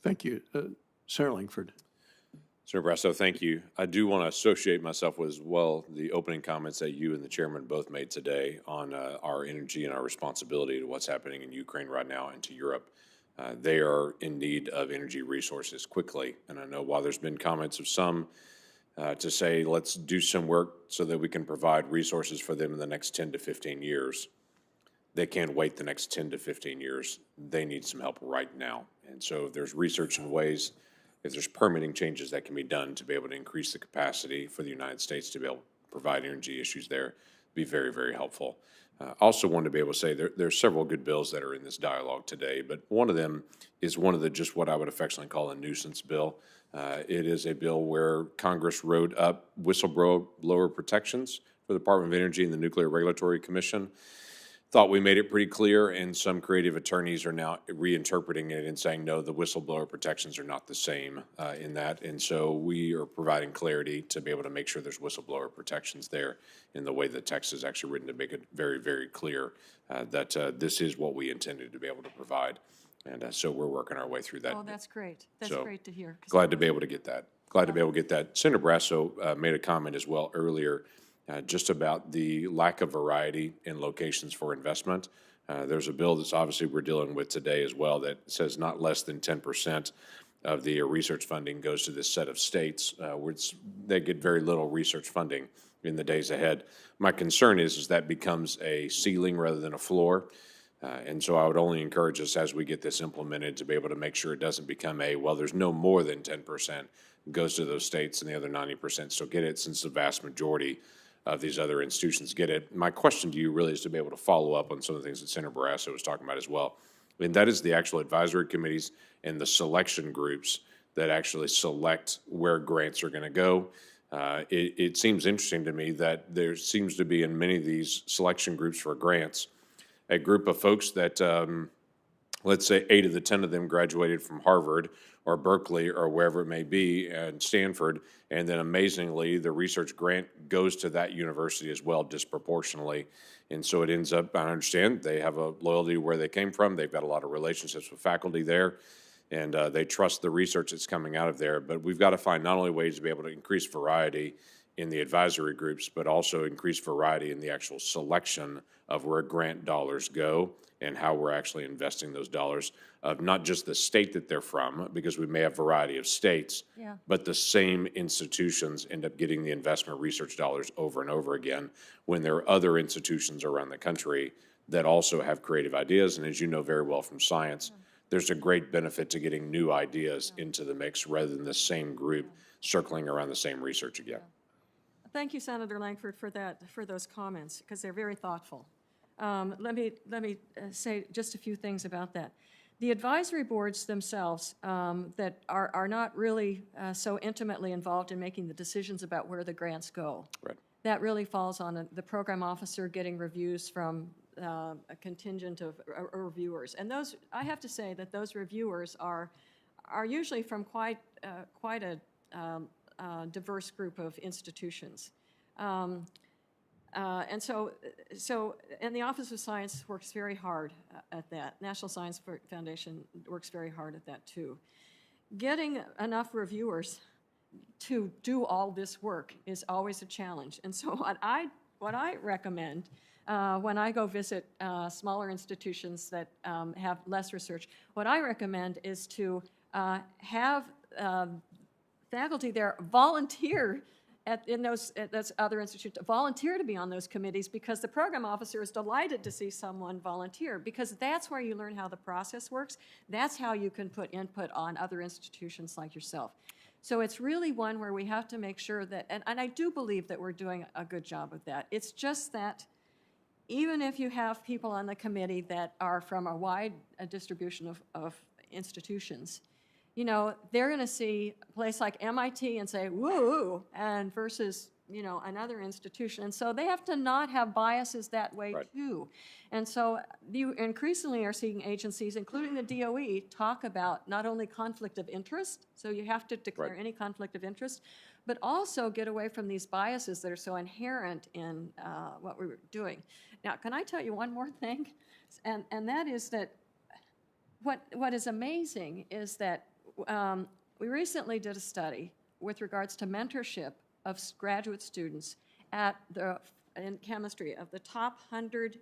Thank you. Senator Lankford. Senator Brasso, thank you. I do want to associate myself with, as well, the opening comments that you and the chairman both made today on our energy and our responsibility to what's happening in Ukraine right now and to Europe. They are in need of energy resources quickly. And I know while there's been comments of some to say, let's do some work so that we can provide resources for them in the next 10 to 15 years, they can't wait the next 10 to 15 years. They need some help right now. And so if there's research and ways, if there's permitting changes that can be done to be able to increase the capacity for the United States to be able to provide energy issues there, be very, very helpful. Also wanted to be able to say there's several good bills that are in this dialogue today, but one of them is one of the just what I would affectionately call a nuisance bill. It is a bill where Congress wrote up whistleblower protections for the Department of Energy and the Nuclear Regulatory Commission. Thought we made it pretty clear, and some creative attorneys are now reinterpreting it and saying, no, the whistleblower protections are not the same in that. And so we are providing clarity to be able to make sure there's whistleblower protections there in the way the text is actually written to make it very, very clear that this is what we intended to be able to provide. And so we're working our way through that. Oh, that's great. That's great to hear. Glad to be able to get that. Glad to be able to get that. Senator Brasso made a comment as well earlier just about the lack of variety in locations for investment. There's a bill that's obviously we're dealing with today as well that says not less than 10% of the research funding goes to this set of states where they get very little research funding in the days ahead. My concern is that becomes a ceiling rather than a floor. And so I would only encourage us as we get this implemented to be able to make sure it doesn't become well, there's no more than 10% goes to those states and the other 90% still get it, since the vast majority of these other institutions get it. My question to you really is to be able to follow up on some of the things that Senator Barrasso was talking about as well. And that is the actual advisory committees and the selection groups that actually select where grants are going to go. It seems interesting to me that there seems to be in many of these selection groups for grants, a group of folks that, let's say 8 of the 10 of them graduated from Harvard or Berkeley or wherever it may be, and Stanford, and then amazingly, the research grant goes to that university as well disproportionately. And so it ends up, I understand, they have a loyalty where they came from, they've got a lot of relationships with faculty there, and they trust the research that's coming out of there. But we've got to find not only ways to be able to increase variety in the advisory groups, but also increase variety in the actual selection of where grant dollars go and how we're actually investing those dollars of not just the state that they're from, because we may have variety of states, but the same institutions end up getting the investment research dollars over and over again when there are other institutions around the country that also have creative ideas. And as you know very well from science, there's a great benefit to getting new ideas into the mix rather than the same group circling around the same research again. Thank you, Senator Lankford, for those comments, because they're very thoughtful. Let me say just a few things about that. The advisory boards themselves that are not really so intimately involved in making the decisions about where the grants go. Right. That really falls on the program officer getting reviews from a contingent of reviewers. And those, I have to say that those reviewers are usually from quite a diverse group of institutions. And so the Office of Science works very hard at that. National Science Foundation works very hard at that too. Getting enough reviewers to do all this work is always a challenge. And so what I recommend when I go visit smaller institutions that have less research, what I recommend is to have faculty there volunteer in those other institutions, volunteer to be on those committees, because the program officer is delighted to see someone volunteer, because that's where you learn how the process works. That's how you can put input on other institutions like yourself. So it's really one where we have to make sure that, and I do believe that we're doing a good job of that. It's just that even if you have people on the committee that are from a wide distribution of institutions, you know, they're going to see a place like MIT and say, woo, and versus, you know, another institution. And so they have to not have biases that way, right, too. And so you increasingly are seeing agencies, including the DOE, talk about not only conflict of interest, so you have to declare, right, any conflict of interest, but also get away from these biases that are so inherent in what we were doing. Now, can I tell you one more thing? And that is that what is amazing is that we recently did a study with regards to mentorship of graduate students in chemistry of the top 100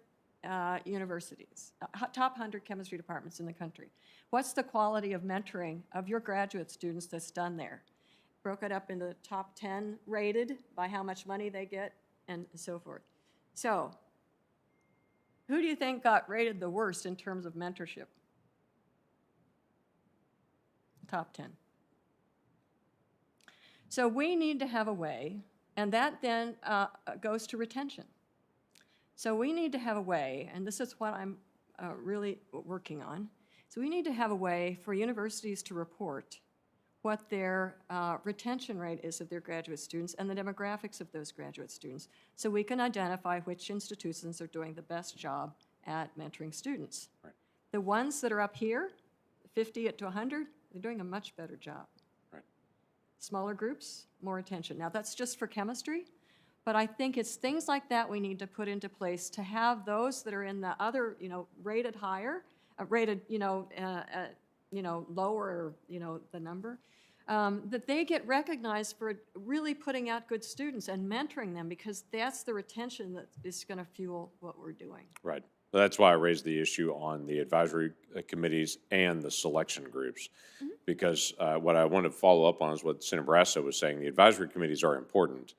universities, top 100 chemistry departments in the country. What's the quality of mentoring of your graduate students that's done there? Broke it up into the top 10 rated by how much money they get and so forth. So, who do you think got rated the worst in terms of mentorship? Top 10. So we need to have a way, and that then goes to retention. So we need to have a way, and this is what I'm really working on. So we need to have a way for universities to report what their retention rate is of their graduate students and the demographics of those graduate students, so we can identify which institutions are doing the best job at mentoring students. Right. The ones that are up here, 50 to 100, they're doing a much better job. Right. Smaller groups, more attention. Now that's just for chemistry, but I think it's things like that we need to put into place to have those that are in the other, rated higher, rated, lower, the number, that they get recognized for really putting out good students and mentoring them, because that's the retention that is going to fuel what we're doing. Right. That's why I raised the issue on the advisory committees and the selection groups, because what I want to follow up on is what Senator Barrasso was saying. The advisory committees are important,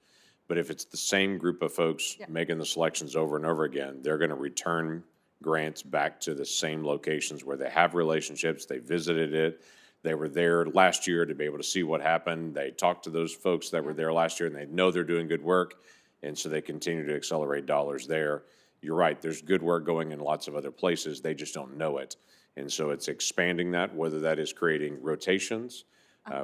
but if it's the same group of folks making the selections over and over again, they're going to return grants back to the same locations where they have relationships, they visited it, they were there last year to be able to see what happened, they talked to those folks that were there last year and they know they're doing good work, and so they continue to accelerate dollars there. You're right, there's good work going in lots of other places, they just don't know it. And so it's expanding that, whether that is creating rotations,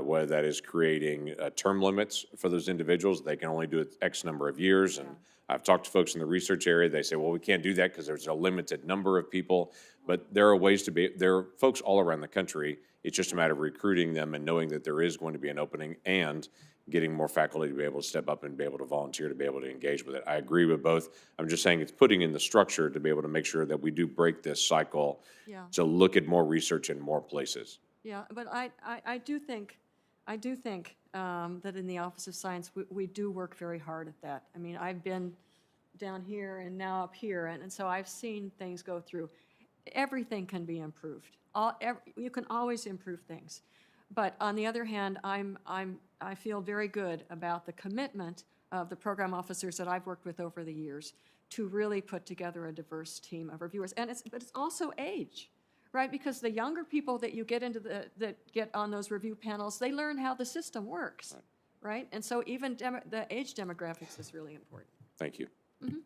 whether that is creating term limits for those individuals. They can only do it X number of years. And I've talked to folks in the research area, they say, well, we can't do that because there's a limited number of people. But there are ways there are folks all around the country. It's just a matter of recruiting them and knowing that there is going to be an opening and getting more faculty to be able to step up and be able to volunteer, to be able to engage with it. I agree with both. I'm just saying it's putting in the structure to be able to make sure that we do break this cycle to look at more research in more places. Yeah, but I do think that in the Office of Science, we do work very hard at that. I mean, I've been down here and now up here, and so I've seen things go through. Everything can be improved. You can always improve things. But on the other hand, I feel very good about the commitment of the program officers that I've worked with over the years to really put together a diverse team of reviewers. But it's also age, right? Because the younger people that you get that get on those review panels, they learn how the system works, right? And so even the age demographics is really important. Thank you. Mm-hmm.